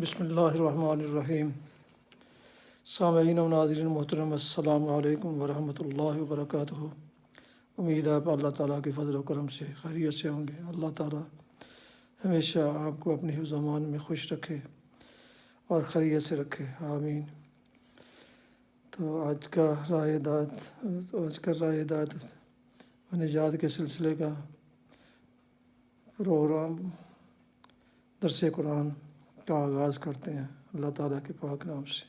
بسم اللہ الرحمن الرحیم۔ سامعین و ناظرین محترم، السلام علیکم ورحمۃ اللہ وبرکاتہ۔ امید ہے آپ اللہ تعالیٰ کے فضل و کرم سے خیریت سے ہوں گے۔ اللہ تعالیٰ ہمیشہ آپ کو اپنے حفظ و امان میں خوش رکھے اور خیریت سے رکھے، آمین۔ تو آج کا رائے ہدایت و نجات کے سلسلے کا پروگرام درس قرآن کا آغاز کرتے ہیں اللہ تعالیٰ کے پاک نام سے۔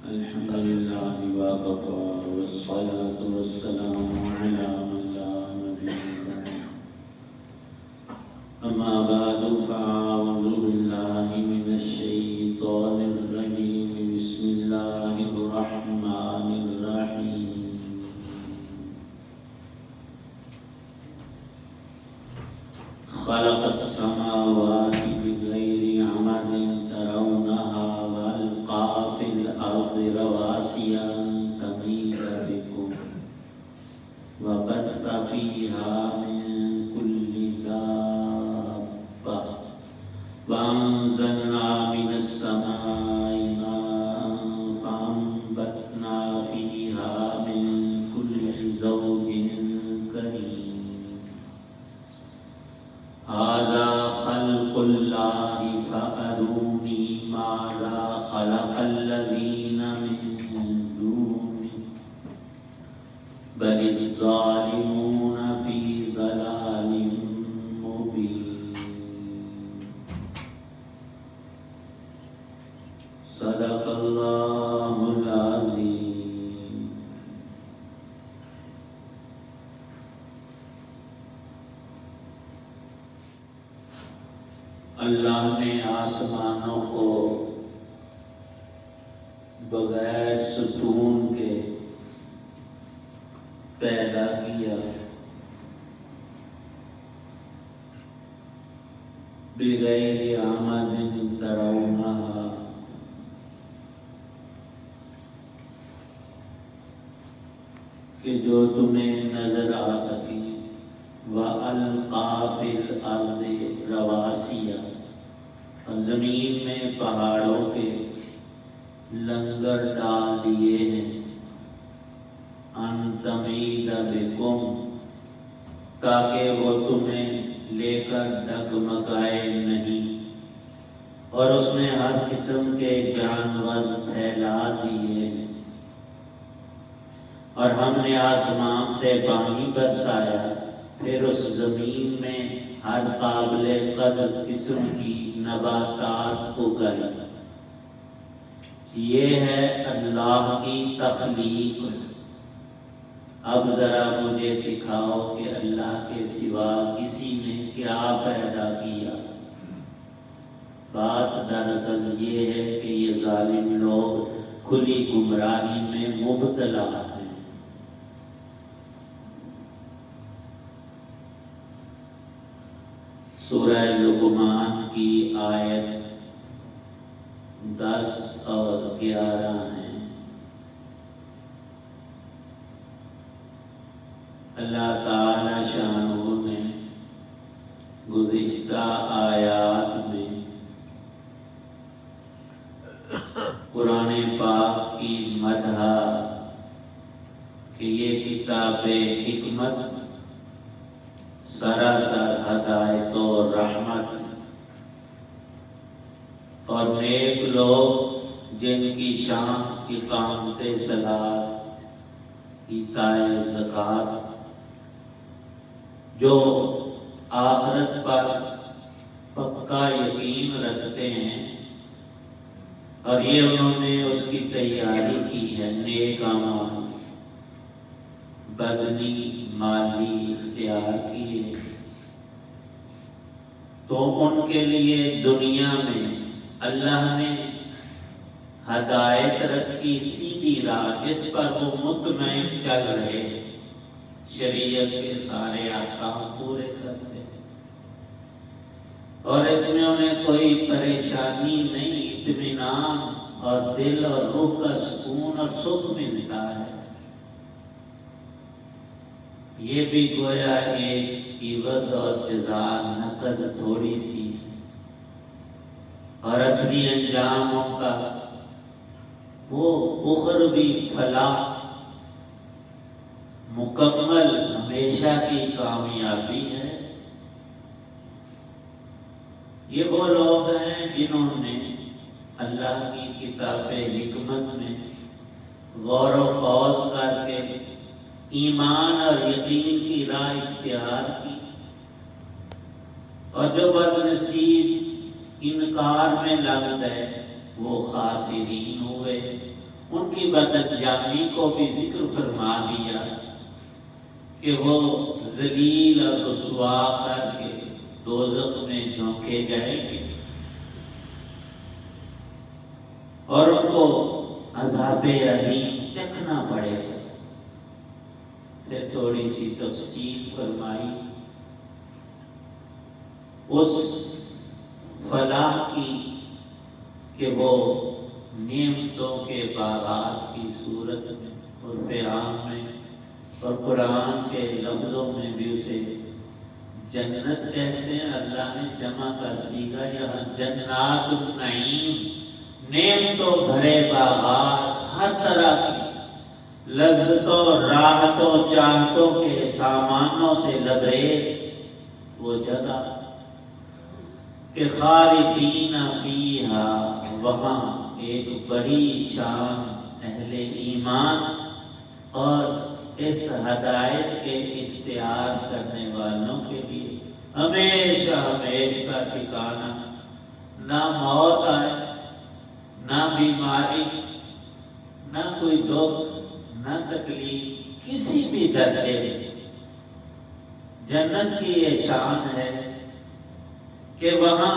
الحمد لله وكفى والصلاة والسلام على من لا نبي بعده أما بعد فأعوذ بالله من الشيطان الرجيم بسم الله الرحمن الرحيم خلق السماوات بغير عمد ترونها وألقى في الأرض رواسي أن تميد بكم وبث فيها من كل دابة وأنزلنا من السماء ماء فأنبتنا فيها من كل زوج كريم هذا خلق الله فأروني ماذا خلق الذين من دونه بل الظالمون في ضلال مبين صدق الله العظيم۔ اللہ نے آسمانوں کو بغیر ستون کے پیدا کیا، بغیر عمد ترونها، کہ جو تمہیں نظر آ سکی، وَأَلْقَى فِي الْأَرْضِ رَوَاسِيَ، اور زمین میں پہاڑوں کے لنگر ڈال دیے ہیں، ان تمید بکم، تاکہ وہ تمہیں لے کر ڈگمگائے نہیں، اور اس میں ہر قسم کے جانور پھیلا دیے ہیں، اور ہم نے آسمان سے پانی برسایا، پھر اس زمین میں ہر قابل قدر قسم کی نباتات اگائی۔ یہ ہے اللہ کی تخلیق۔ اب ذرا مجھے دکھاؤ کہ اللہ کے سوا کسی نے کیا پیدا کیا۔ بات دراصل یہ ہے کہ یہ ظالم لوگ کھلی گمراہی میں مبتلا ہیں۔ سورہ لقمان کی آیت 10 اور 11 ہیں۔ اللہ تعالی شانہ نے گزشتہ آیات میں قرآن پاک کی مدح کہ یہ کتاب حکمت سراسر ہدایت و رحمت، اور نیک لوگ جن کی شان اقامت صلاۃ، ایتاء زکوٰۃ، جو آخرت پر پکا یقین رکھتے ہیں، اور یہ انہوں نے اس کی تیاری کی ہے، نیک اعمال بدنی مالی اختیار کیے، تو ان کے لیے دنیا میں اللہ نے ہدایت رکھی، سیدھی راہ جس پر وہ مطمئن چل رہے، شریعت کے سارے احکام پورے کرتے ہیں، اور اس میں انہیں کوئی پریشانی نہیں، اطمینان اور دل اور روح کا سکون اور سکھ ملتا ہے۔ یہ بھی گویا ایک عوض اور جزا، نقد تھوڑی سی، اور اصلی انجاموں کا وہ اخروی فلاح، مکمل ہمیشہ کی کامیابی ہے۔ یہ وہ لوگ ہیں جنہوں نے اللہ کی کتاب حکمت میں غور و خوض کر کے ایمان اور یقین کی راہ اختیار کی، اور جو بدنصیب انکار میں لگ گئے وہ خاسرین ہوئے۔ ان کی بدانجامی کو بھی ذکر فرما دیا کہ وہ ذلیل اور رسوا کر کے دوزخ میں جھونکے جائیں گے، اور ان کو عذاب علیم چکھنا پڑے گا۔ پھر تھوڑی سی تفصیل فرمائی اس فلاح کی کہ وہ نعمتوں کے باغات کی صورت میں اور عام میں اور قرآن کے لفظوں میں بھی اسے جنت کہتے ہیں۔ اللہ نے جمع کا سیگا یہاں جنات النعیم، نعمتوں بھرے باغات، ہر طرح کی لذتوں، راحتوں، چاہتوں کے سامانوں سے لبریز وہ جگہ کہ خالدین فیہا، وہاں ایک بڑی شان اہل ایمان اور اس ہدایت کے اختیار کرنے والوں کے لیے ہمیشہ ہمیشہ کا ٹھکانہ، نہ موت آئے، نہ بیماری، نہ کوئی دکھ، نہ تکلیف، کسی بھی درجے میں۔ جنت کی یہ شان ہے کہ وہاں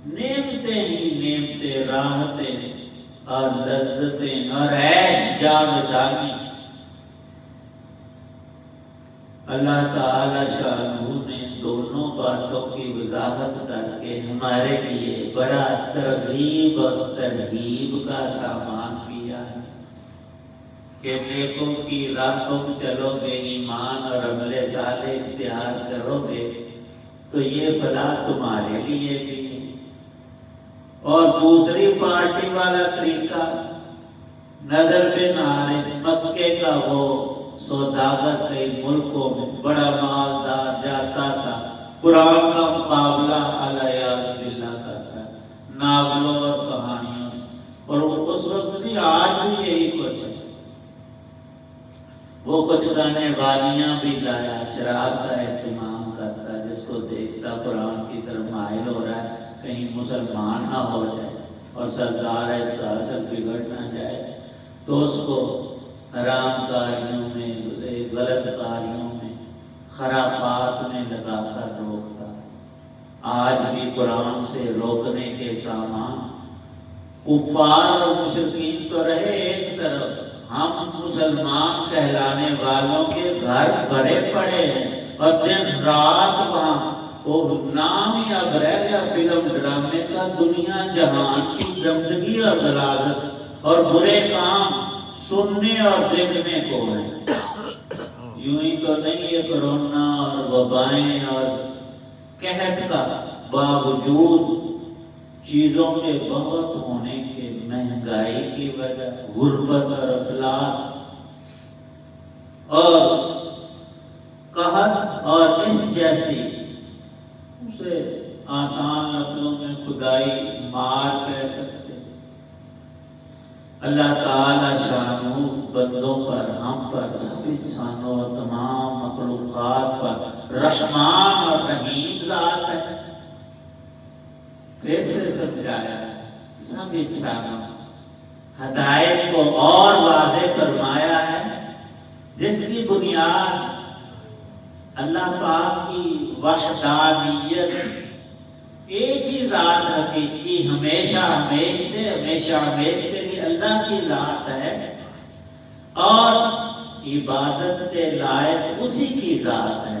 نعمتیں ہی نعمتیں، راحتیں اور لذتیں اور عیش جاودانی۔ اللہ تعالی شانہ نے دونوں باتوں کی وضاحت کر کے ہمارے لیے بڑا ترغیب اور ترہیب کا سامان کیا ہے کہ نیکوں کی راہ تم چلو گے، ایمان اور عمل صالح اختیار کرو گے تو یہ فلاح تمہارے لیے بھی ہے۔ اور دوسری پارٹی والا طریقہ، نظر بن حارث مکے کا وہ سوداگر کئی ملکوں میں بڑا مالدار جاتا تھا، قرآن کا مقابلہ علیہ باللہ کرتا ہے ناولوں اور کہانیوں سے، اور اس وقت بھی آج بھی یہی کچھ ہے۔ وہ کچھ گانے والیاں بھی لایا، شراب کا اہتمام کرتا، جس کو دیکھتا قرآن کی طرف مائل ہو رہا ہے کہیں مسلمان نہ ہو جائے اور سردار ہے اس کا اثر بگڑ نہ جائے، تو اس کو حرام کاریوں میں، غلط کاریوں میں، خرافات میں لگا کر روکتا۔ آج بھی قرآن سے روکنے کے سامان کفار اور مشرکین تو رہے ایک طرف، ہم مسلمان کہلانے والوں کے گھر بھرے پڑے ہیں، اور دن رات وہاں وہ نام ہی اب رہ گیا فلم ڈرامے کا، دنیا جہان کی گندگی اور غلاظت اور برے کام سننے اور دیکھنے کو ہے۔ یوں ہی تو نہیں ہے کرونا اور وبائیں اور قحط کا باوجود چیزوں کے بہت ہونے کے، مہنگائی کی وجہ، غربت اور افلاس اور قحط اور اس جیسی اسے آسان لفظوں میں خدائی مار کہہ سکتے۔ اللہ تعالی شانہ بندوں پر، ہم پر، سب انسانوں اور تمام مخلوقات پر رحمان اور رحیم ذات ہے۔ پھر سے سمجھایا سب انسانوں ہدایت کو اور واضح فرمایا ہے، جس کی بنیاد اللہ پاک کی وحدانیت، ایک ہی ذات حقیقی، ہمیشہ ہمیش سے ہمیشہ ہمیش کے لیے اللہ کی ذات ہے، اور عبادت کے لائق اسی کی ذات ہے۔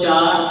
4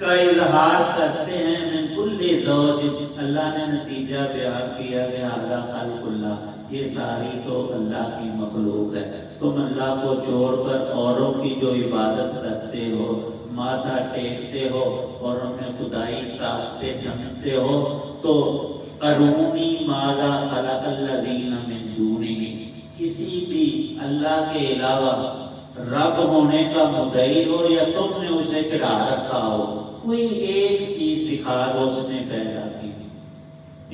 کا اظہار کرتے ہیں من کل زوج، اللہ نے نتیجہ بیان کیا کہ ھذا خلق اللہ، یہ ساری تو اللہ کی مخلوق ہے، تم اللہ کو چھوڑ کر اوروں کی جو عبادت کرتے ہو، ماتھا ٹیکتے ہو اور انہیں خدائی طاقتیں سمجھتے ہو، تو ارونی ماذا خلق الذین من دونہ، کسی بھی اللہ کے علاوہ رب ہونے کا مدعی ہو یا تم نے اسے چڑھا رکھا ہو، کوئی ایک چیز دکھا دو اس نے پیدا کی۔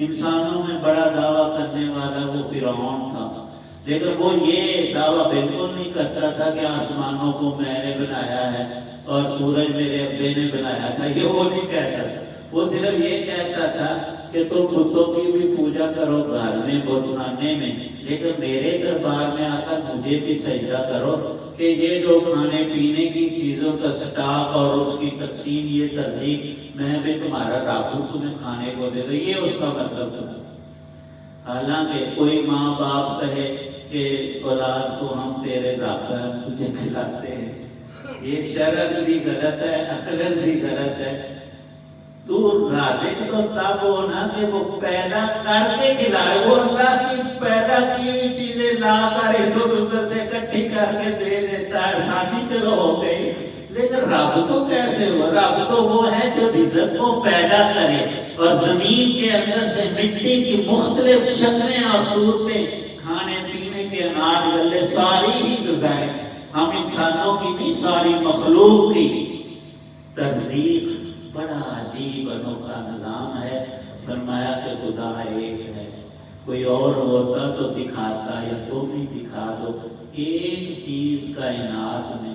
انسانوں میں بڑا دعویٰ کرنے والا وہ فرعون تھا، لیکن وہ یہ دعویٰ بالکل نہیں کرتا تھا کہ آسمانوں کو میں نے بنایا ہے اور سورج میرے ابے نے بنایا تھا، یہ وہ نہیں کہتا تھا۔ وہ صرف یہ کہتا تھا کہ تم بتوں کی بھی پوجا کرو گھر میں بت خانے میں، لیکن میرے دربار میں آ کر مجھے بھی سجدہ کرو کہ یہ جو کھانے پینے کی چیزوں کا سٹاک اور اس کی تقسیم یہ ترتیب میں بھی تمہارا رب ہوں، تمہیں کھانے کو دے دو، یہ اس کا مطلب تھا۔ حالانکہ کوئی ماں باپ کہے کہ اولاد کو ہم تیرے رب ہیں تجھے کھلاتے ہیں، یہ شرعاً بھی غلط ہے، عقلاً بھی غلط ہے۔ تو رازق تو تب ہونا کہ وہ پیدا کر کے کھلائے، وہ اللہ کی پیدا کی ہوئی چیزیں لا کر ادھر ادھر سے اکٹھی کر کے دے دیتا ہے، شادی چلو ہو گئی، لیکن رب تو کیسے ہوا؟ رب تو وہ ہے جو رزق کو پیدا کرے اور زمین کے اندر سے مٹی کی مختلف شکلیں اور صورتیں، کھانے پینے کے اناج غلے ساری ہی غذائیں، ہم انسانوں کی بھی ساری مخلوق کی ترزیق، بڑا عجیب انوکھا نظام ہے۔ فرمایا کہ خدا ایک ہے، کوئی اور ہوتا تو دکھاتا، یا تم ہی دکھا دو ایک چیز کائنات میں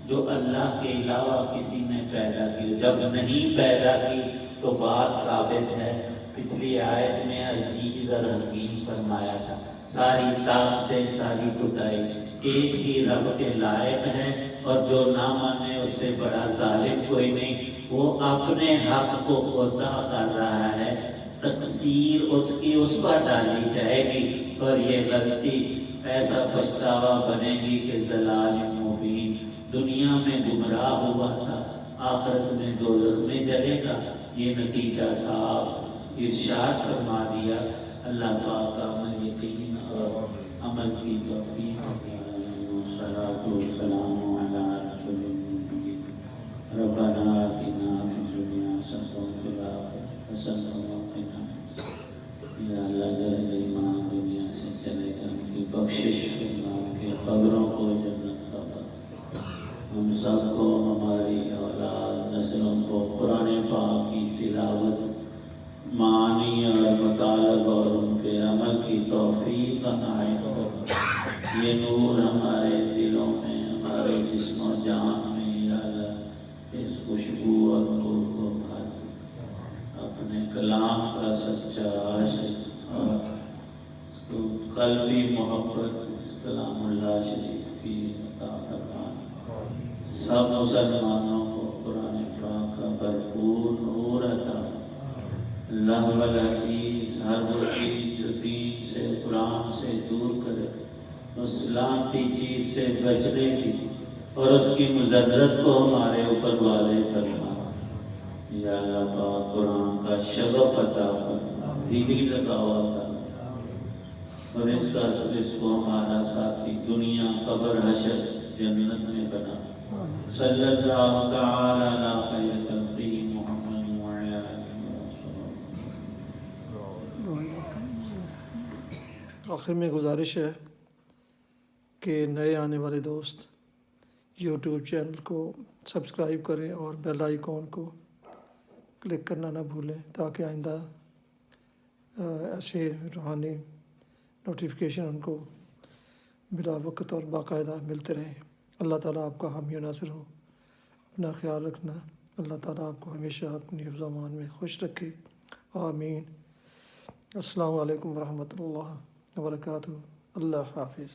جو اللہ کے علاوہ کسی نے پیدا کی۔ جب نہیں پیدا کی تو بات ثابت ہے، پچھلی آیت میں عزیز اور حکیم فرمایا تھا، ساری طاقتیں ساری خدائی ایک ہی رب کے لائق ہے، اور جو نہ مانے اس سے بڑا ظالم کوئی نہیں۔ وہ اپنے حق کو عطا کر رہا ہے، تقصیر اس کی اس پر ڈالی جائے گی، اور یہ غلطی ایسا پچھتاوا بنے گی کہ ضلال مبین، دنیا میں گمراہ ہوا تھا، آخرت میں دوزخ میں جلے گا، یہ نتیجہ صاحب ارشاد فرما دیا۔ اللہ پاک کا عمل یقین اور عمل کی توفیق عطا والصلاۃ والسلام علی رسول اللہ۔ ربنا آتنا فی الدنیا حسنۃ وفی الآخرۃ حسنۃ وقنا، یا اللہ جو ایمان دنیا سے چلے گا ان کی بخشش فرما، ان کی قبروں کو جنت کا بنا، ہم سب کو ہماری اولاد نسلوں کو قرآن پاک کی تلاوت، معانی اور مطالب اور ان کے عمل کی توفیق عنایت کرو۔ یہ نور ہمارے دلوں میں، ہمارے جسم و جان میں، یا اللہ اس خوشبو اور نور کو بھر دو، اپنے کلام کا سچا عاشق اور اس کو قلبی محبت اس کلام اللہ شریف کی عطا فرما۔ سب مسلمانوں کو قرآن پاک کا بھرپور نور عطا، لہو الحدیث ہر وہ چیز جو دین سے قرآن سے دور کرے، اس لعنتی چیز سے بچنے کی اور اس کی مضرت کو ہمارے اوپر واضح کرنا۔ یا اللہ پاک قرآن کا شغف عطا فرما، دلی لگاؤ عطا فرما، اور اس کو ہمارا ساتھی دنیا قبر حشر جنت میں بنا۔ صلی اللہ تعالی علی خیر خلقہ محمد وعلی آلہ وصحبہ۔ آخر میں گزارش ہے کہ نئے آنے والے دوست یوٹیوب چینل کو سبسکرائب کریں اور بیل آئیکن کو کلک کرنا نہ بھولیں، تاکہ آئندہ ایسے روحانی نوٹیفیکیشن ان کو بلا وقت اور باقاعدہ ملتے رہیں۔ اللہ تعالیٰ آپ کا حامی و ناصر ہو، اپنا خیال رکھنا، اللہ تعالیٰ آپ کو ہمیشہ اپنی حفظ و امان میں خوش رکھے، آمین۔ السلام علیکم ورحمۃ اللہ وبرکاتہ، اللہ حافظ۔